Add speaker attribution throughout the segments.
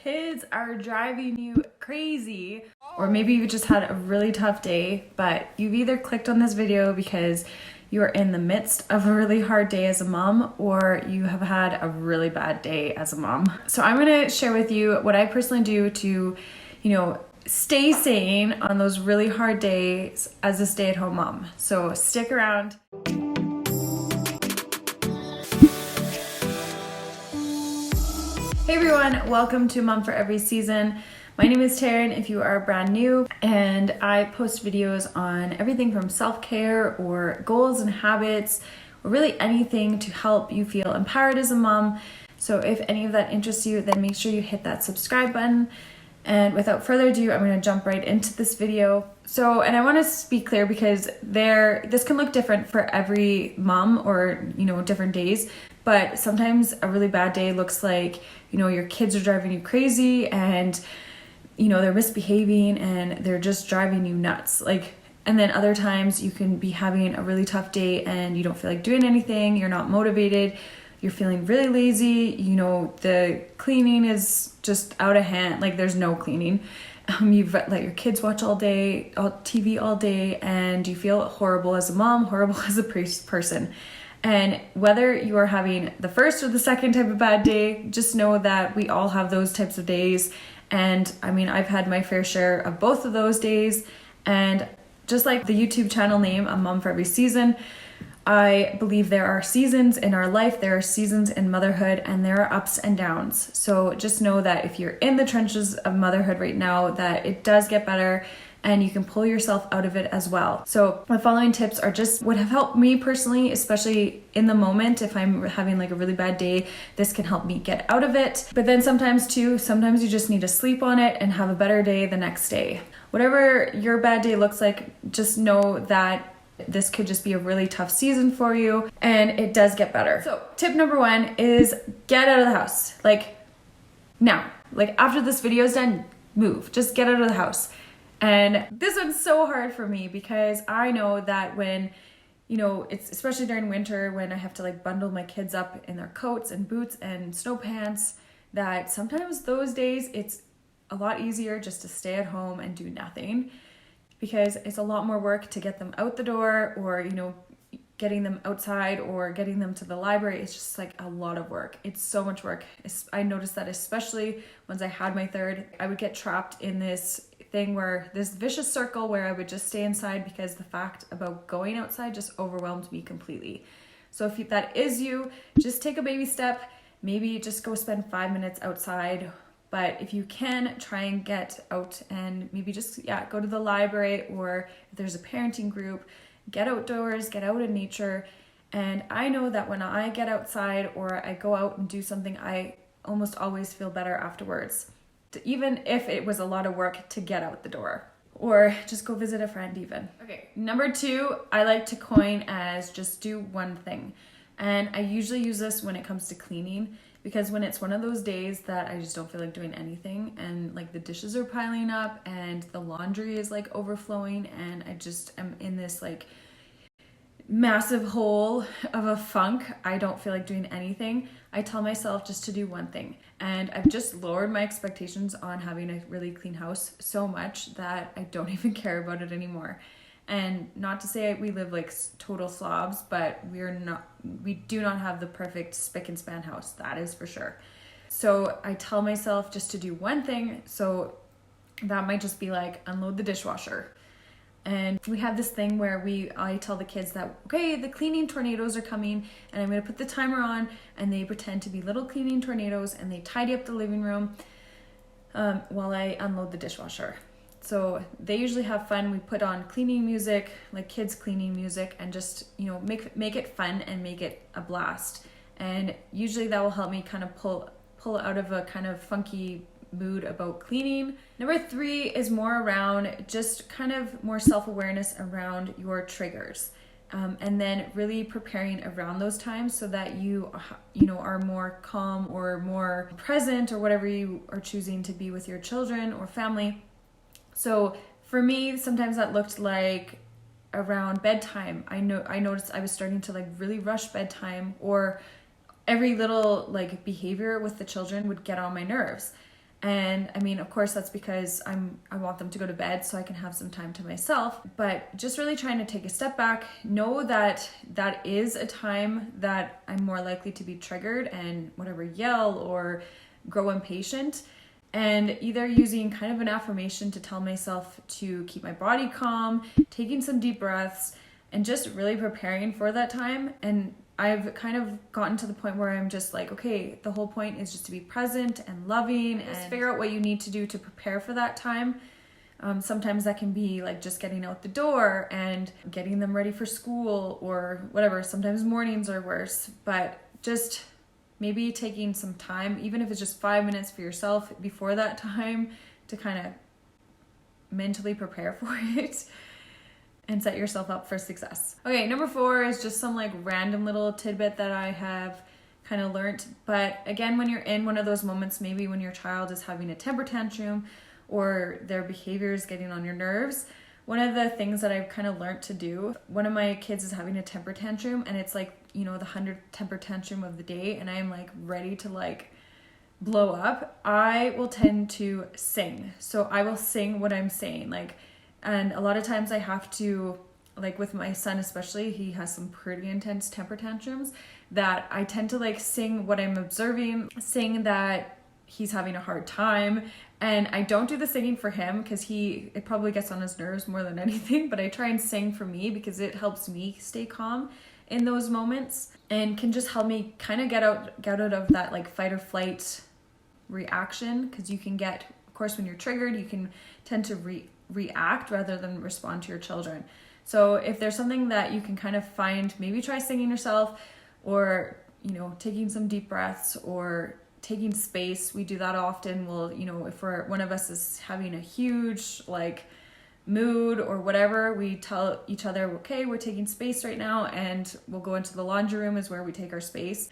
Speaker 1: kids are driving you crazy, or maybe you just had a really tough day, but you've either clicked on this video because you are in the midst of a really hard day as a mom, or you have had a really bad day as a mom. So I'm going to share with you what I personally do to, stay sane on those really hard days as a stay-at-home mom. So stick around. Hey everyone, welcome to Mom for Every Season. My name is Taryn if you are brand new, and I post videos on everything from self-care or goals and habits, or really anything to help you feel empowered as a mom. So if any of that interests you, then make sure you hit that subscribe button. And without further ado, I'm going to jump right into this video. And I want to be clear because this can look different for every mom or, different days. But sometimes a really bad day looks like, your kids are driving you crazy and, they're misbehaving and they're just driving you nuts. And then other times you can be having a really tough day and you don't feel like doing anything. You're not motivated. You're feeling really lazy. The cleaning is just out of hand. There's no cleaning. You've let your kids watch all day, TV all day, and you feel horrible as a mom, horrible as a person. And whether you are having the first or the second type of bad day, just know that we all have those types of days. And I've had my fair share of both of those days. And just like the YouTube channel name, A Mom for Every Season, I believe there are seasons in our life, there are seasons in motherhood, and there are ups and downs. So just know that if you're in the trenches of motherhood right now, that it does get better and you can pull yourself out of it as well. So my following tips are just what have helped me personally, especially in the moment. If I'm having a really bad day, this can help me get out of it. But then sometimes you just need to sleep on it and have a better day the next day. Whatever your bad day looks like, just know that this could just be a really tough season for you, and it does get better. So tip number one is get out of the house. Now. After this video is done, move. Just get out of the house. And this one's so hard for me because I know that when, it's especially during winter when I have to bundle my kids up in their coats and boots and snow pants, that sometimes those days it's a lot easier just to stay at home and do nothing, because it's a lot more work to get them out the door, or, getting them outside or getting them to the library. It's just a lot of work. It's so much work. I noticed that especially once I had my third, I would get trapped in this vicious circle where I would just stay inside because the fact about going outside just overwhelmed me completely. So if that is you, just take a baby step, maybe just go spend 5 minutes outside. But if you can, try and get out and maybe just, go to the library, or if there's a parenting group, get outdoors, get out in nature. And I know that when I get outside or I go out and do something, I almost always feel better afterwards, even if it was a lot of work to get out the door, or just go visit a friend even. Okay, number two, I like to coin as just do one thing. And I usually use this when it comes to cleaning, because when it's one of those days that I just don't feel like doing anything, and the dishes are piling up and the laundry is overflowing, and I just am in this massive hole of a funk, I don't feel like doing anything, I tell myself just to do one thing. And I've just lowered my expectations on having a really clean house so much that I don't even care about it anymore. And not to say we live total slobs, but we do not have the perfect spick and span house, that is for sure. So I tell myself just to do one thing. So that might just be unload the dishwasher. And we have this thing where I tell the kids that, okay, the cleaning tornadoes are coming, and I'm going to put the timer on, and they pretend to be little cleaning tornadoes, and they tidy up the living room while I unload the dishwasher. So they usually have fun. We put on cleaning music, kids cleaning music, and just, make it fun and make it a blast. And usually that will help me kind of pull out of a kind of funky mood about cleaning. Number three is more around just kind of more self-awareness around your triggers. And then really preparing around those times so that you are more calm or more present, or whatever you are choosing to be with your children or family. So for me, sometimes that looked like around bedtime. I noticed I was starting to really rush bedtime, or every little behavior with the children would get on my nerves. And I mean, of course, that's because I want them to go to bed so I can have some time to myself. But just really trying to take a step back, know that that is a time that I'm more likely to be triggered and whatever, yell or grow impatient. And either using kind of an affirmation to tell myself to keep my body calm, taking some deep breaths, and just really preparing for that time. And I've kind of gotten to the point where I'm just like, okay, the whole point is just to be present and loving and figure out what you need to do to prepare for that time. Sometimes that can be like just getting out the door and getting them ready for school or whatever. Sometimes mornings are worse, but just maybe taking some time, even if it's just 5 minutes for yourself before that time, to kind of mentally prepare for it and set yourself up for success. Okay, number 4 is just some like random little tidbit that I have kind of learned. But again, when you're in one of those moments, maybe when your child is having a temper tantrum or their behavior is getting on your nerves, one of the things that I've kind of learned to do, one of my kids is having a temper tantrum and it's like, you know, the 100th temper tantrum of the day, and I'm like ready to like blow up, I will tend to sing. So I will sing what I'm saying, like, and a lot of times I have to, like with my son especially, he has some pretty intense temper tantrums, that I tend to like sing what I'm observing, sing that he's having a hard time. And I don't do the singing for him because it probably gets on his nerves more than anything, but I try and sing for me because it helps me stay calm in those moments and can just help me kind of get out of that like fight or flight reaction. Because you can get, of course, when you're triggered, you can tend to react rather than respond to your children. So if there's something that you can kind of find, maybe try singing yourself, or, you know, taking some deep breaths or taking space. We do that often. We'll, you know, if one of us is having a huge like mood or whatever, we tell each other, okay, we're taking space right now, and we'll go into the laundry room is where we take our space.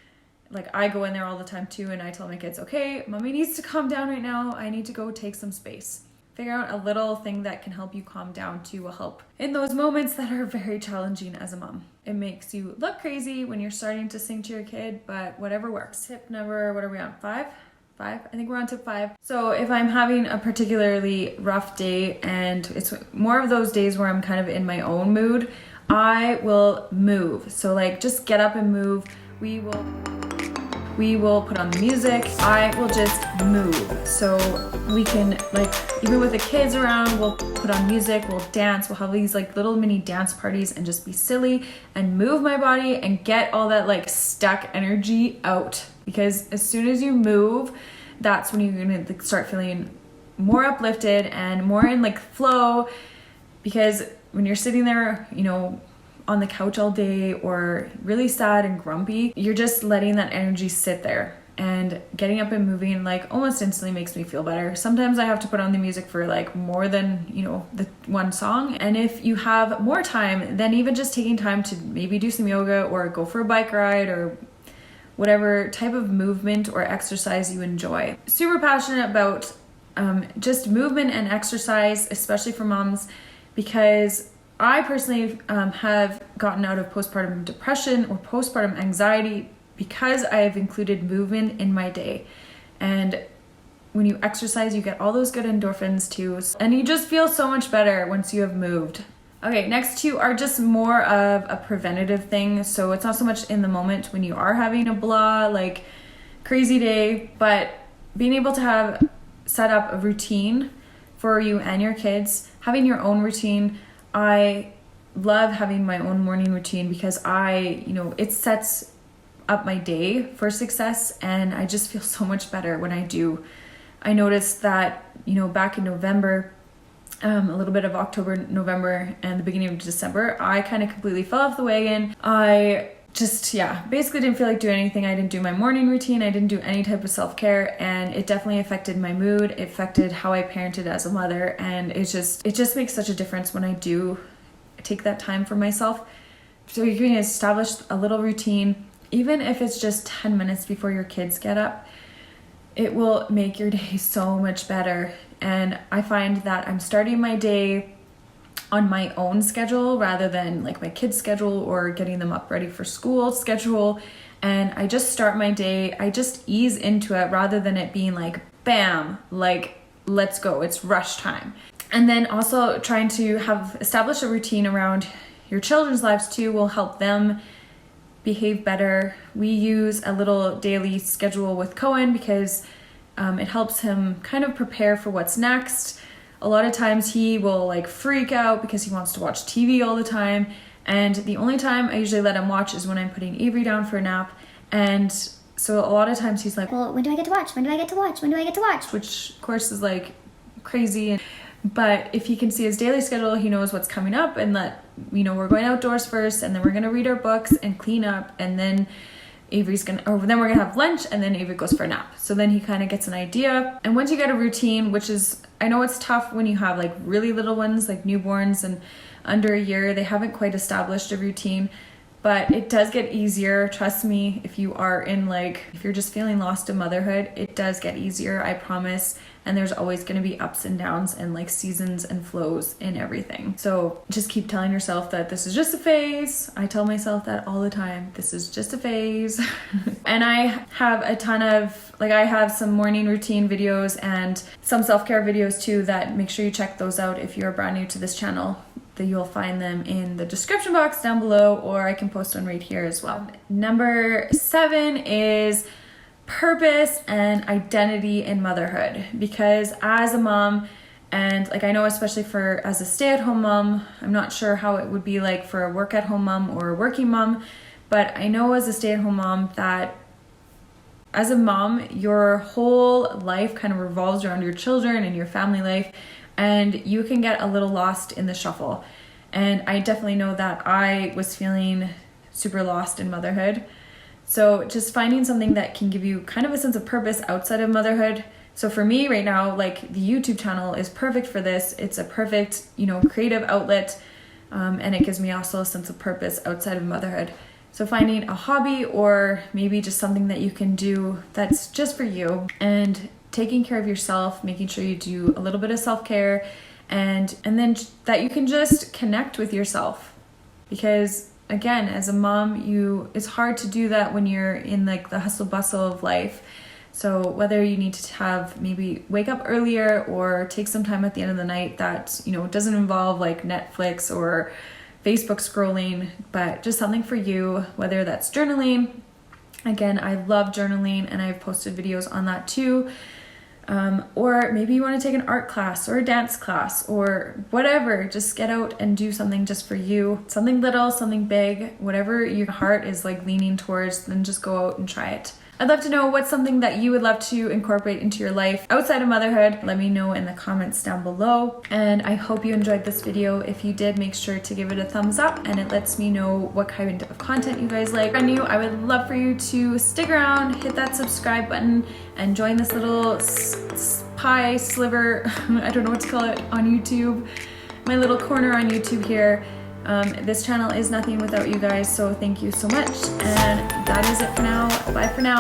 Speaker 1: Like I go in there all the time too, and I tell my kids, okay, mommy needs to calm down right now. I need to go take some space. Figure out a little thing that can help you calm down too will help in those moments that are very challenging as a mom. It makes you look crazy when you're starting to sing to your kid, but whatever works. Tip number, what are we on? 5? I think we're on tip 5. So if I'm having a particularly rough day, and it's more of those days where I'm kind of in my own mood, I will move. So like just get up and move. We will put on the music. I will just move. So we can, like, even with the kids around, we'll put on music, we'll dance, we'll have these like little mini dance parties and just be silly and move my body and get all that like stuck energy out. Because as soon as you move, that's when you're gonna start feeling more uplifted and more in like flow. Because when you're sitting there, you know, on the couch all day or really sad and grumpy, you're just letting that energy sit there. And getting up and moving like almost instantly makes me feel better. Sometimes I have to put on the music for like more than, you know, the one song. And if you have more time, then even just taking time to maybe do some yoga or go for a bike ride or whatever type of movement or exercise you enjoy. Super passionate about just movement and exercise, especially for moms, because I personally have gotten out of postpartum depression or postpartum anxiety because I have included movement in my day. And when you exercise, you get all those good endorphins too. And you just feel so much better once you have moved. Okay, next 2 are just more of a preventative thing. So it's not so much in the moment when you are having a blah, like crazy day, but being able to set up a routine for you and your kids, having your own routine. I love having my own morning routine because it sets up my day for success, and I just feel so much better when I do. I noticed that, you know, back in November, a little bit of October, November, and the beginning of December, I kind of completely fell off the wagon. I just, basically didn't feel like doing anything. I didn't do my morning routine. I didn't do any type of self-care, and it definitely affected my mood. It affected how I parented as a mother, and it just makes such a difference when I do take that time for myself. So you can establish a little routine, even if it's just 10 minutes before your kids get up. It will make your day so much better. And I find that I'm starting my day on my own schedule rather than like my kids' schedule or getting them up ready for school schedule. And I just start my day, I just ease into it rather than it being like bam, like let's go, it's rush time. And then also trying to establish a routine around your children's lives too will help them behave better. We use a little daily schedule with Cohen because it helps him kind of prepare for what's next. A lot of times he will like freak out because he wants to watch TV all the time. And the only time I usually let him watch is when I'm putting Avery down for a nap. And so a lot of times he's like,
Speaker 2: well, when do I get to watch? When do I get to watch? When do I get to watch?
Speaker 1: Which of course is like crazy. But if he can see his daily schedule, he knows what's coming up, and that, you know, we're going outdoors first, and then we're gonna read our books and clean up, and then then we're gonna have lunch, and then Avery goes for a nap. So then he kind of gets an idea. And once you get a routine, which is, I know it's tough when you have like really little ones, like newborns and under a year, they haven't quite established a routine, but it does get easier. Trust me, if you're just feeling lost in motherhood, it does get easier, I promise. And there's always going to be ups and downs and like seasons and flows in everything. So just keep telling yourself that this is just a phase. I tell myself that all the time. This is just a phase. And I have a ton of, I have some morning routine videos and some self-care videos too that make sure you check those out if you're brand new to this channel. You'll find them in the description box down below, or I can post one right here as well. Number 7 is purpose and identity in motherhood. Because as a mom, and I know especially as a stay-at-home mom, I'm not sure how it would be like for a work-at-home mom or a working mom, but I know as a stay-at-home mom that as a mom, your whole life kind of revolves around your children and your family life, and you can get a little lost in the shuffle. And I definitely know that I was feeling super lost in motherhood. So just finding something that can give you kind of a sense of purpose outside of motherhood. So for me right now, the YouTube channel is perfect for this. It's a perfect, creative outlet. And it gives me also a sense of purpose outside of motherhood. So finding a hobby or maybe just something that you can do that's just for you, and taking care of yourself, making sure you do a little bit of self-care, and then that you can just connect with yourself. Because again, as a mom, it's hard to do that when you're in the hustle bustle of life. So whether you need to maybe wake up earlier or take some time at the end of the night that, doesn't involve Netflix or Facebook scrolling, but just something for you, whether that's journaling. Again, I love journaling and I've posted videos on that too. Or maybe you want to take an art class or a dance class or whatever. Just get out and do something just for you. Something little, something big, whatever your heart is leaning towards, then just go out and try it. I'd love to know what's something that you would love to incorporate into your life outside of motherhood. Let me know in the comments down below. And I hope you enjoyed this video. If you did, make sure to give it a thumbs up, and it lets me know what kind of content you guys like. If you're new, I would love for you to stick around, hit that subscribe button, and join this little pie sliver, I don't know what to call it, on YouTube. My little corner on YouTube here. This channel is nothing without you guys, so thank you so much. And that is it for now. Bye for now.